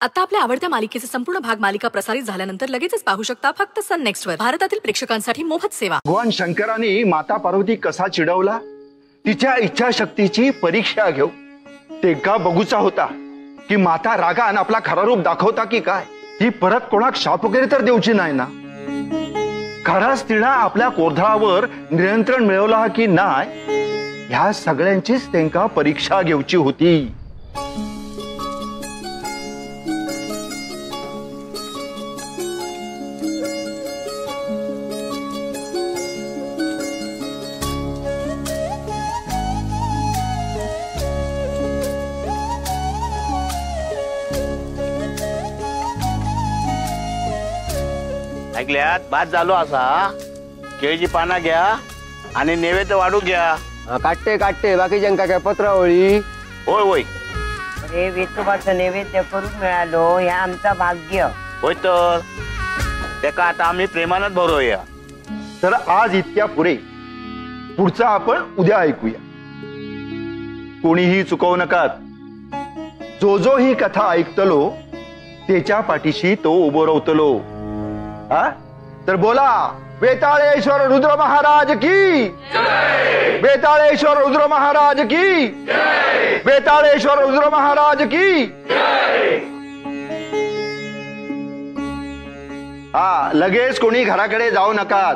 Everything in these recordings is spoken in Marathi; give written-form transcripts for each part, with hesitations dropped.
आता आपल्या आवडत्या मालिकेचे संपूर्ण भाग मालिका प्रसारित झाल्यानंतर लगेचच पाहू शकता फक्त सन नेक्स्ट वर। भारतातील प्रेक्षकांसाठी मोफत सेवा। भगवान शंकराने माता पार्वती कसा चिडवला, तिच्या इच्छाशक्तीची परीक्षा घेऊ ते का बघूचा होता की माता रागान आपला खरा रूप दाखवता की काय। ती परत कोणाक शाप वगैरे तर देऊची नाही ना। खराच तिला आपल्या कोरधळावर नियंत्रण मिळवला की नाही, ह्या सगळ्यांचीच त्यांका परीक्षा घेऊची होती। ऐकल्यात बाद झालो असा केळीची पाना घ्या आणि नैवेद्य वाढू घ्या। काटते काटते बाकीच्यांका काय पत्रावळी। होय होय अरे वेतोबाचं नैवेद्य करून मिळालो हे आमचं भाग्य होय। तर त्याका आता आम्ही प्रेमानच भरूया। तर आज इतक्या पुरे, पुढचा आपण उद्या ऐकूया। कोणीही चुकवू नकात। जो जो ही कथा ऐकतलो त्याच्या पाठीशी तो उभो राहतलो। हा तर बोला, वेताळेश्वर रुद्र महाराज की जय। वेताळेश्वर रुद्र महाराज की जय। वेताळेश्वर रुद्र महाराज की जय। हा लगेच कोणी घराकडे जाऊ नका।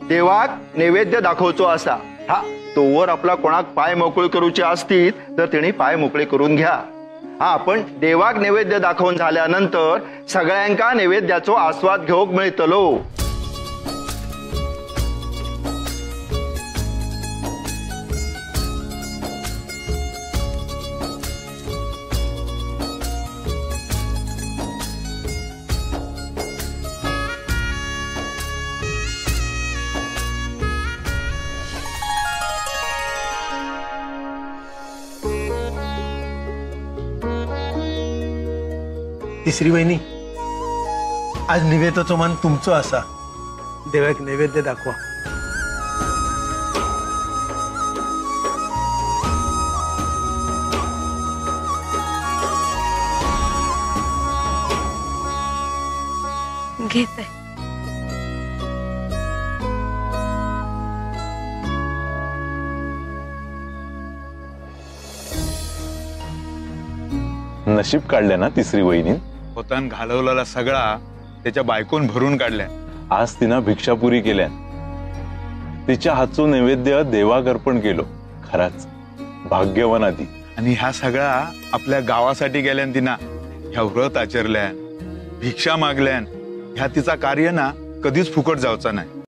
देवाक नैवेद्य दाखवचो असा। हा तोवर आपला कोणाक पाय मोकळे करूचे असतील तर त्यांनी पाय मोकळे करून घ्या। हा पण देवाक नैवेद्य दाखवून झाल्यानंतर सगळ्यांका नैवेद्याचो आस्वाद घेऊक मिळतलो। तिसरी वहिनी, आज निवेदनाचो मान तुमचो असा। देवाक नैवेद्य दाखवा। घेते नशीब काढले ना तिसरी वहिनी। पोतान घालवलेला सगळा त्याच्या बायकोन भरून काढल्या। आज तिनं भिक्षापुरी केल्या, तिच्या हातचो नैवेद्य देवाक अर्पण केलो। खराच भाग्यवान आधी। आणि ह्या सगळा आपल्या गावासाठी गेल्यान तिना ह्या व्रत आचरल्यान, भिक्षा मागल्यान। ह्या तिचा कार्य ना कधीच फुकट जावचा नाही।